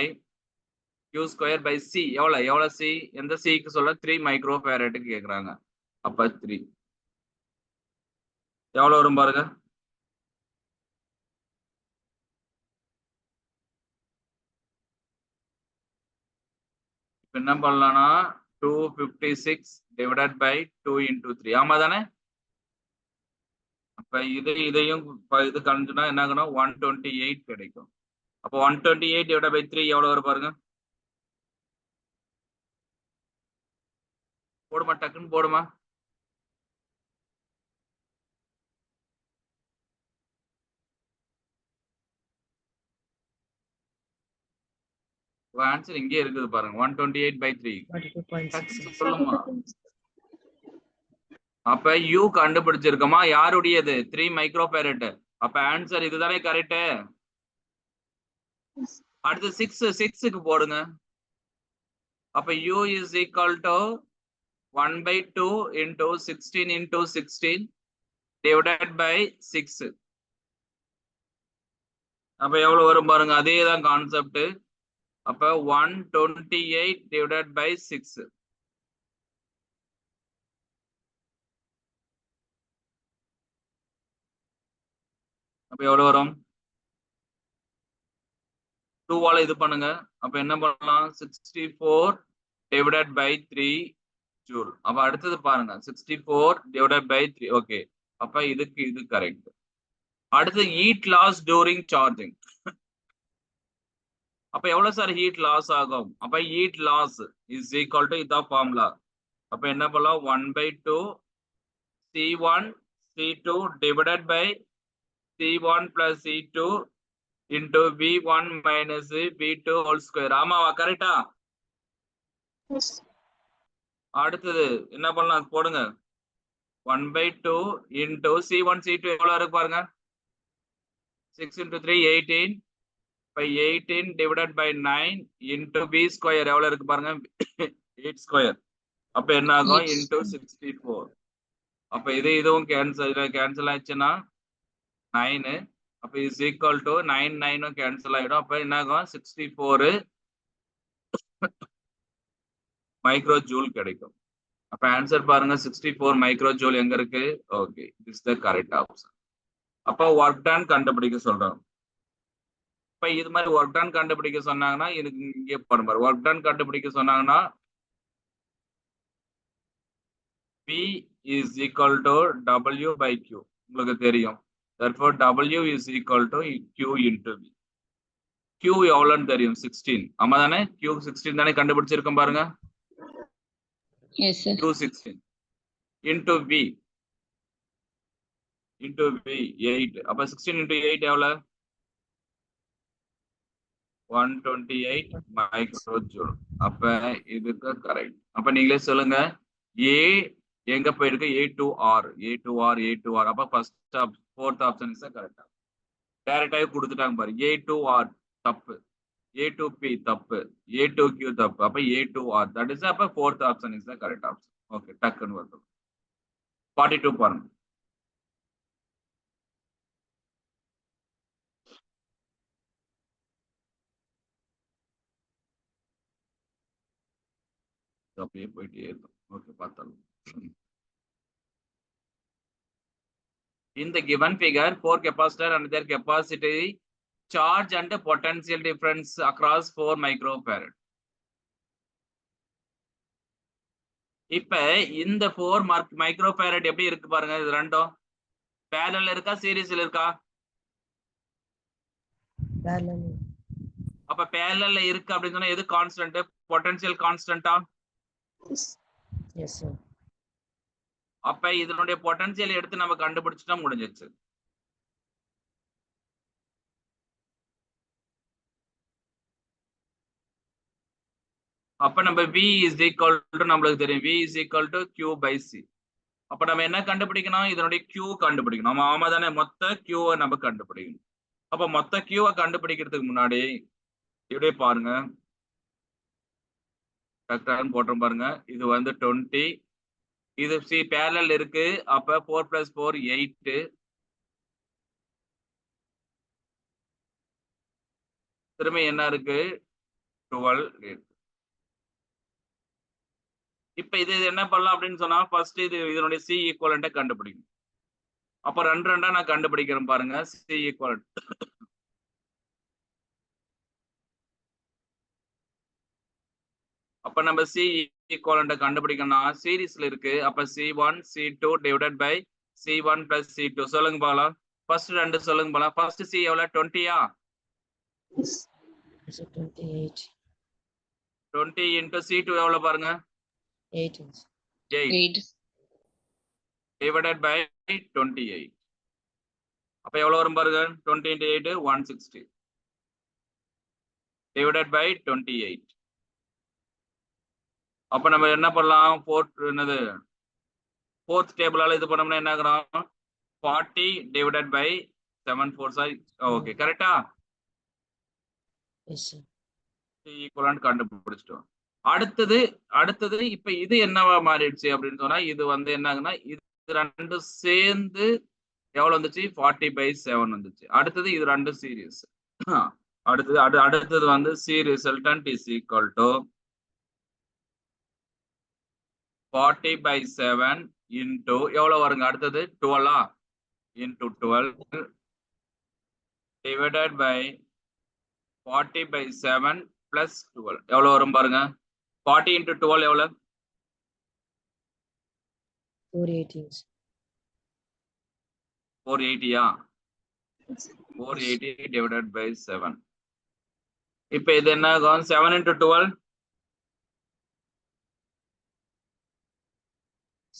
Q square by C. எவ்வளவு C? எந்த Cக்கு சொல்ல? 3 மைக்ரோ ஃபேரட்க்கு கேக்குறாங்க. அப்ப 3 எவ்வளவு வரும் பாருங்க. என்ன பண்ணலாம்னா 256 divided by 2 into 3. ஆமா தானே? அப்ப இதையும் இது கண்டுனா என்ன ஆகணும்? 128 கிடைக்கும். அப்போ 128 divided by 3 எவ்வளவு வரும் பாருங்க. போடுமா, டக்குன்னு போடுமா. ஆன்சர் இங்கே இருக்குது பாருங்க. 128 by 3. 42.6. சொல்லுமா. அப்ப U கண்டுபிடிச்சிருக்கோமா? யாருடையது? 3 மைக்ரோ ஃபேரட். அப்ப ஆன்சர் இதுதானே கரெக்ட்? அடுத்து 6க்கு போடுங்க. அப்ப u is equal to 1/2 into 16 into 16 divided by 6. அப்ப எவ்வளவு வரும் பாருங்க, அதே தான் கான்செப்ட். அப்ப 128 divided by 6. அப்ப எவ்வளவு வரும்? 2ஆல இது பண்ணுங்க. அப்ப என்ன பண்ணலாம்? 64 divided by 3 ஜூல். அப்ப அடுத்தது பாருங்க, 64 divided by 3. ஓகே, அப்ப இதுக்கு இது கரெக்ட். அடுத்து ஹீட் லாஸ் டூரிங் சார்ஜிங். அப்ப எவ்வளவு சார் ஹீட் லாஸ் ஆகும்? அப்ப heat loss is equal to இதான் ஃபார்முலா. அப்ப என்ன பண்ணலாம்? 1/2 C1 C2 divided by C1 plus C2 into V1 minus V2 whole square. ஆமாவா? கரெக்டா? அடுத்தது என்ன பண்ணலாம்? போடுங்க. 1/2 into C1 C2 எவ்வளவு இருக்கு பாருங்க. 6 into 3 18. by 18 divided by 9 into B square எவ்வளவு இருக்கு பாருங்க. 8 square. அப்ப என்ன ஆகும்? into 64. அப்ப இதுவும் கேன்சல் ஆயிடுச்சுன்னா 9. அப்ப இஸ் ஈக்குவல் டு 9 9 கேன்சல் ஆயிடும். அப்ப என்ன ஆகும்? 64 மைக்ரோ ஜூல் கிடைக்கும். அப்ப ஆன்சர் பாருங்க, 64 மைக்ரோ ஜூல் எங்க இருக்கு? Okay, this the correct option. அப்ப ஒர்க் டன் கண்டுபிடிக்க சொல்றோம். இப்ப இது மாதிரி ஒர்க் டன் கண்டுபிடிக்க சொன்னாங்கன்னா இதுக்கு இங்கே பாருங்க, ஒர்க் டன் கண்டுபிடிக்க சொன்னாங்கன்னா P is equal to W by Q. உங்களுக்கு தெரியும். Therefore W is equal to Q into V. Q எவ்வளவுன்னு தெரியும்? 16. ஆமா தானே? Q 16 தானே கண்டுபிடிச்சிருக்கோம் பாருங்க. Yes, sir. Q 16 into V 8. அப்ப 16 into 8 எவ்வளவு? 128 மைக்ரோ ஜூல். அப்ப இதுக்கு கரெக்ட். அப்ப நீங்களே சொல்லுங்க, A எங்க போயிருக்கு? A to R. அப்ப ஃபர்ஸ்ட் ஃபோர்த் ஆப்ஷன் இஸ் கரெக்டா. டைரக்டாவே கொடுத்துட்டாங்க பாரு. A to R தப்பு, A to P தப்பு, A to Q தப்பு. அப்ப A to R, that is அப்ப fourth option is correct option. Okay, டக்குன்னு வருது. 42 பாருங்க. அப்படியே போயிட்டே இருக்கும். ஓகே, பார்த்தாலும். In the given figure, 4 capacitor and their capacity, charge and potential difference across 4 microfarad. இப்ப இந்த 4 மைக்ரோஃபாரட் எப்படி இருக்கு பாருங்க. இது ரெண்டும் பேரலல் இருக்கா, சீரிஸ்ல இருக்கா? parallel. அப்ப பேரலல்ல இருக்கு அப்படின்னு சொன்னா எது கான்ஸ்டன்ட்? பொட்டன்ஷியல் கான்ஸ்டன்டா? Yes, sir. அப்ப இதனுடைய பொட்டன்ஷியல் எடுத்து நம்ம கண்டுபிடிச்சிட்டா முடிஞ்சிச்சு. அப்ப நம்ம V is equal to நம்மளுக்கு தெரியும், V is equal to Q by C. அப்ப நம்ம என்ன கண்டுபிடிக்கணும்? இதனுடைய Q கண்டுபிடிக்கணும். ஆமா தானே? மொத்த Q நம்ம கண்டுபிடிக்கணும். அப்ப மொத்த Q கண்டுபிடிக்கிறதுக்கு முன்னாடி இப்படியே பாருங்க, கரெக்டான்னு போட்டோம் பாருங்க. இது வந்து 20, இது சி பேரலல் இருக்கு. அப்ப 4 + 4 8, திரும்ப என்ன இருக்கு? 12 இருக்கு. இப்ப இது என்ன பண்ணலாம் அப்படின்னு சொன்னா, ஃபர்ஸ்ட் இதனுடைய சி ஈக்குவலண்ட்டை கண்டுபிடிக்கணும். அப்ப 2 2 நான் கண்டுபிடிக்கிறேன் பாருங்க. சி ஈக்குவலண்ட் அப்ப நம்ம சி ஈக்குவலண்ட்டை கண்டுபிடிக்கணும்னா சீரிஸ்ல இருக்கு. அப்ப C1 C2 divided by C1 + C2. சொல்லுங்க பாக்கலாம். ஃபர்ஸ்ட் 2 சொல்லுங்க பாக்கலாம். ஃபர்ஸ்ட் சி எவ்வளவு? 20யா? Is it 28? 20 into C2 எவ்வளவு பாருங்க? 8 inch. 8 divided by 28. அப்ப எவ்வளவு வரும் பாருங்க? 20 into 8 160 டிவைடட் பை 28. அப்ப நம்ம என்ன பண்ணலாம்? ஃபோர்த் டேபிளால இது பண்ணோம்னா என்ன ஆகும்? 40 டிவைடட் பை 7 4. ஓகே, கரெக்டா? Yes, sir. ஈக்குவலன்ட் கண்டுபிடிச்சிட்டோம். அடுத்தது இப்ப இது என்னவா மாறிடுச்சு அப்படின்னு சொன்னா இது வந்து என்ன இது ரெண்டும் சேர்ந்து எவ்வளவு வந்துச்சு 40/7 வந்துச்சு. அடுத்தது இது ரெண்டும் சீரியஸ். அடுத்தது வந்து C resultant is equal to 40/7 into எவ்வளவு வருங்க அடுத்தது 12 into 12 divided by 40/7 plus 12 எவ்வளவு வரும் பாருங்க. 40 into 12 எவ்வளவு? 480. 480 480 divided by 7. இப்ப இது என்ன ஆகும்? 7 into 12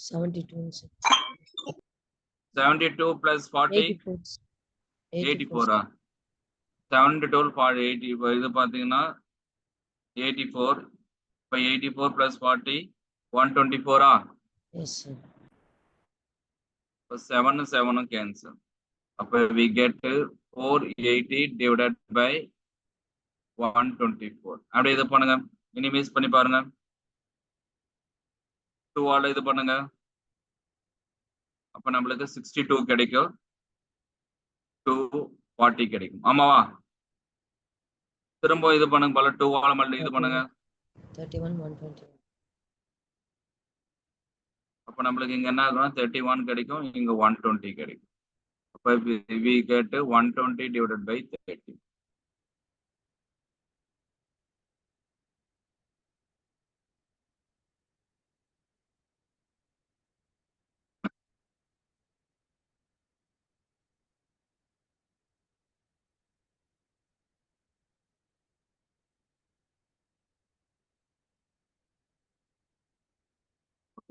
72. Sir. 72 plus 40 84. 84. 7 into 12 40 80. இப்போ இது பாத்தீங்கன்னா 84. இப்போ 84 plus 40 124. Yes, sir. இப்போ 7 7 cancel. அப்போ we get 480 divided by 124. அப்படியே இது பண்ணுங்க, மினிமைஸ் பண்ணி பாருங்க. 2 ஆல இது பண்ணுங்க. அப்ப நம்மளுக்கு 62 கிடைக்கும், 240 கிடைக்கும். ஆமாவா? திரும்ப இது பண்ணுங்க போல 2 ஆல மட்டும் இது பண்ணுங்க. 31 120. அப்ப நம்மளுக்கு இங்க என்ன ஆகும்? 31 கிடைக்கும், இங்க 120 கிடைக்கும். அப்ப we get 120 divided by 30.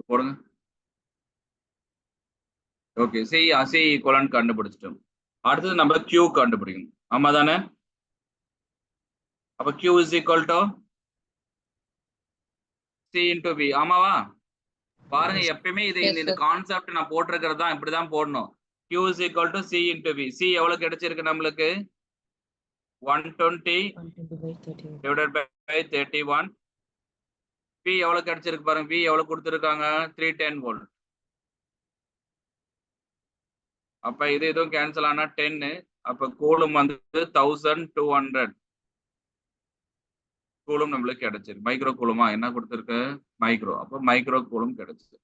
போடுங்க. ஓகே, சி ஈக்குவலன்ட் கண்டுபிடிச்சிட்டோம். அடுத்தது நம்ம Q கண்டுபிடிக்கணும். ஆமா தானே? அப்ப Q is equal to C into V. ஆமாவா? பாருங்க, எப்பயுமே இது இந்த கான்செப்ட் நான் போட்டிருக்கிறது தான், இப்படிதான் போடணும். Q is equal to C into V. C எவ்வளவு கிடைச்சிருக்கு நம்மளுக்கு? 120 divided by 31. V எவ்வளவு கிடைச்சிருக்கு பாருங்க. V எவ்வளவு கொடுத்திருக்காங்க? 310 volt. அப்ப இது இதுவும் கேன்சல் ஆனா 10. அப்ப கூலும் வந்து 1200 கூலும் நம்மளுக்கு கிடைச்சிருக்கு. மைக்ரோ கூலுமா என்ன கொடுத்திருக்கு? மைக்ரோ. அப்ப மைக்ரோ கூலும் கிடைச்சிருக்கு.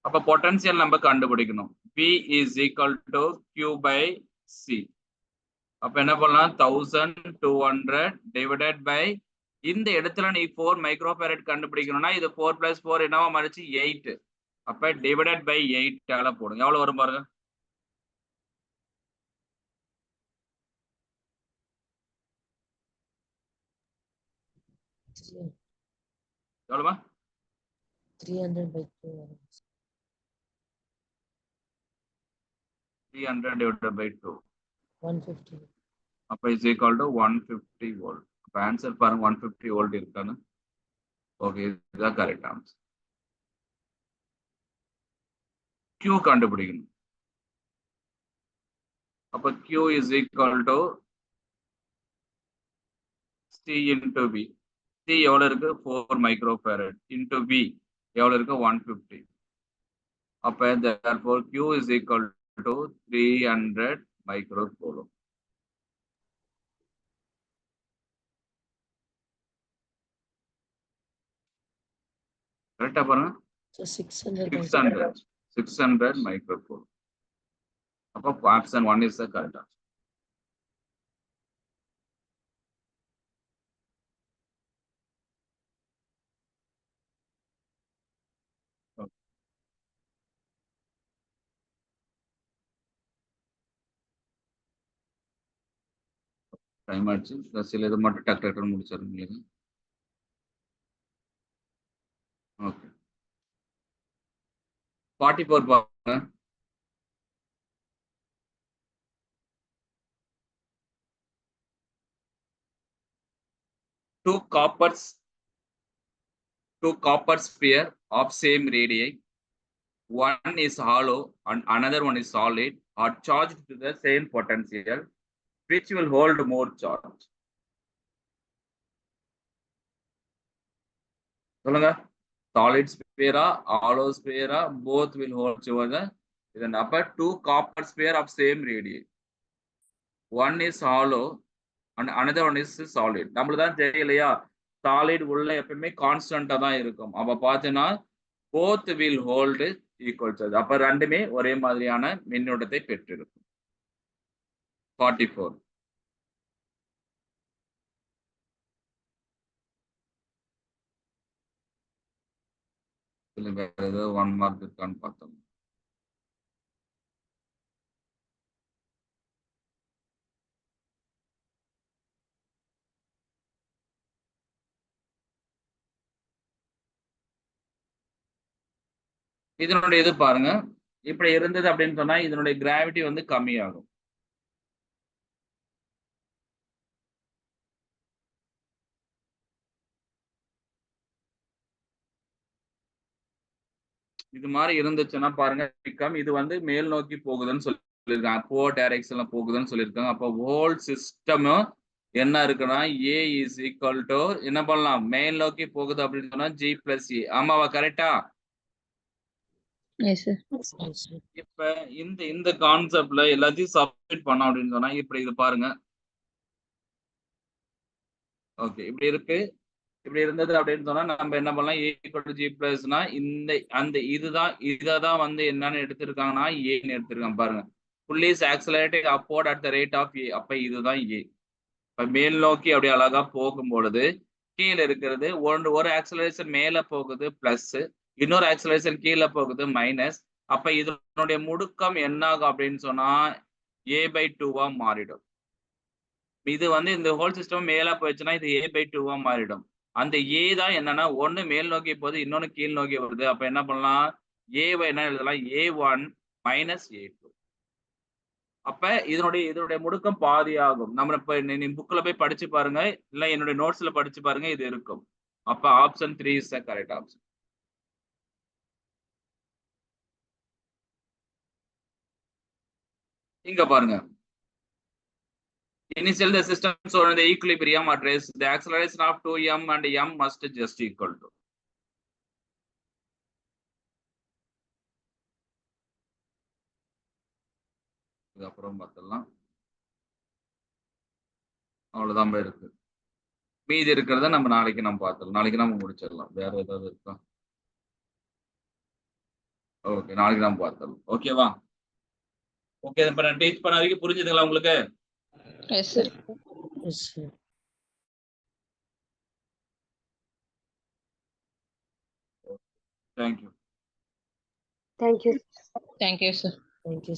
அப்ப பொட்டன்சியல் நம்ம கண்டுபிடிக்கணும். V is equal to Q by C. அப்ப என்ன பண்ணலாம்? 1200 divided by இந்த இடத்துல நீ 4 மைக்ரோஃபாரட் கண்டுபிடிக்கணும்னா இது 4 plus 4 என்னவா மாறிச்சு? 8. அப்ப divided by 8 ஆல போடுங்க. எவ்வளவு வரும் பாருங்க. எவ்வளவுமா? 300/2. 300 divided by 2. 150. அப்ப is equal to 150 volt. அப்ப ஆன்சர் பாருங்க 150 volt இருக்கான்னு. ஓகே, இதுதான் கரெக்ட் ஆன்சர். Q கண்டுபிடிக்கணும். அப்ப Q is equal to C into V. C எவ்வளவு இருக்கு? 4 மைக்ரோஃபாரட் into V எவ்வளவு இருக்கு? 150. அப்ப therefore Q is equal to 300 மைக்ரோகூலும். கரெக்டா பாருங்க. So 600. 600 மைக்ரோகூலும். அப்ப option 1 is the correct answer. Time ஆச்சு. சில இது மட்டும் டக்கு முடிச்சிருங்க. ஓகே, 44 பாருங்க. Two copper sphere of same radii, one is hollow and another one is solid, are charged to the same potential. which will hold more charge? சொல்லுங்க. Solid sphere, hollow sphere, both will hold charge. Then upper two copper sphere of same radius. One is hollow and another one is solid. நம்மளுக்கு தான் தெரியலையா, சாலிட் உள்ள எப்பவுமே கான்ஸ்டன்டா தான் இருக்கும். அப்ப பாத்தீங்கன்னா both will hold equal charge. அப்ப ரெண்டுமே ஒரே மாதிரியான மின்னோட்டத்தை பெற்றிருக்கும். 44. வேற ஏதோ 1 மார்க் இருக்கான்னு பார்த்தோம். இதனுடைய இது பாருங்க, இப்படி இருந்தது அப்படின்னு சொன்னா இதனுடைய கிராவிட்டி வந்து கம்மியாகும். இது மாதிரி இருந்துச்சுன்னா பாருங்க, இது வந்து மேல் நோக்கி போகுதுன்னு சொல்லியிருக்காங்க, 4 டைரக்ஷன்ல போகுதுன்னு சொல்லியிருக்காங்க. அப்போ ஹோல் சிஸ்டமும் என்ன இருக்குன்னா A இஸ் ஈக்குவல் டு என்ன பண்ணலாம், மேல் நோக்கி போகுது அப்படின்னு சொன்னா G பிளஸ் E. ஆமாவா? கரெக்டா? Yes, sir. Yes, sir. இப்ப இந்த கான்செப்ட்ல எல்லாத்தையும் சப்ஸ்டிட் பண்ணோம் அப்படின்னு சொன்னா இப்படி இது பாருங்க. ஓகே, இப்படி இருக்கு. இப்படி இருந்தது அப்படின்னு சொன்னா நம்ம என்ன பண்ணலாம், A equal to G பிளஸ்னா இததான் வந்து என்னன்னு எடுத்திருக்காங்கன்னா ஏன்னு எடுத்திருக்காங்க பாருங்க. புள்ளி accelerating upward at the rate of A. அப்ப இதுதான் A. இப்ப மேல் நோக்கி அப்படி அழகா போகும் பொழுது கீழே இருக்கிறது ஒரு ஆக்சலரேஷன் மேல போகுது பிளஸ், இன்னொரு ஆக்சலரேஷன் கீழே போகுது மைனஸ். அப்ப இதனுடைய முடுக்கம் என்ன ஆகும் அப்படின்னு சொன்னா A/2 மாறிடும். இது வந்து இந்த ஹோல் சிஸ்டம் மேல போயிடுச்சுன்னா இது A/2 மாறிடும். அந்த A தான் என்னன்னா ஒண்ணு மேல் நோக்கி போகுது, இன்னொன்னு கீழ் நோக்கி வருது. அப்ப என்ன பண்ணலாம், A என்ன எழுதலாம், A1 மைனஸ் A2. அப்ப இதனுடைய முடுக்கம் பாதி ஆகும். நம்ம இப்ப நீ புக்ல போய் படிச்சு பாருங்க, இல்ல என்னுடைய நோட்ஸ்ல படிச்சு பாருங்க, இது இருக்கும். அப்ப option 3 is the correct option. இங்க பாருங்க, initial the system so in the equilibrium address the acceleration of 2m and m must just equal to. இது அப்புறம் பார்த்தலாம். அவ்வளவுதான் இருக்கு. மீதி இருக்கிறத நம்ம நாளைக்கு பார்த்துடலாம். நாளைக்கு நம்ம முடிச்சிடலாம். வேற ஏதாவது இருக்கா? ஓகே, நாளைக்கு நம்ம பார்த்துடலாம். ஓகேவா? ஓகே, இப்ப நான் டீச் பண்ண வரைக்கும் புரிஞ்சுதுங்களா உங்களுக்கு? Yes, sir. Yes, sir. Thank you. Thank you. Thank you, sir. Thank you.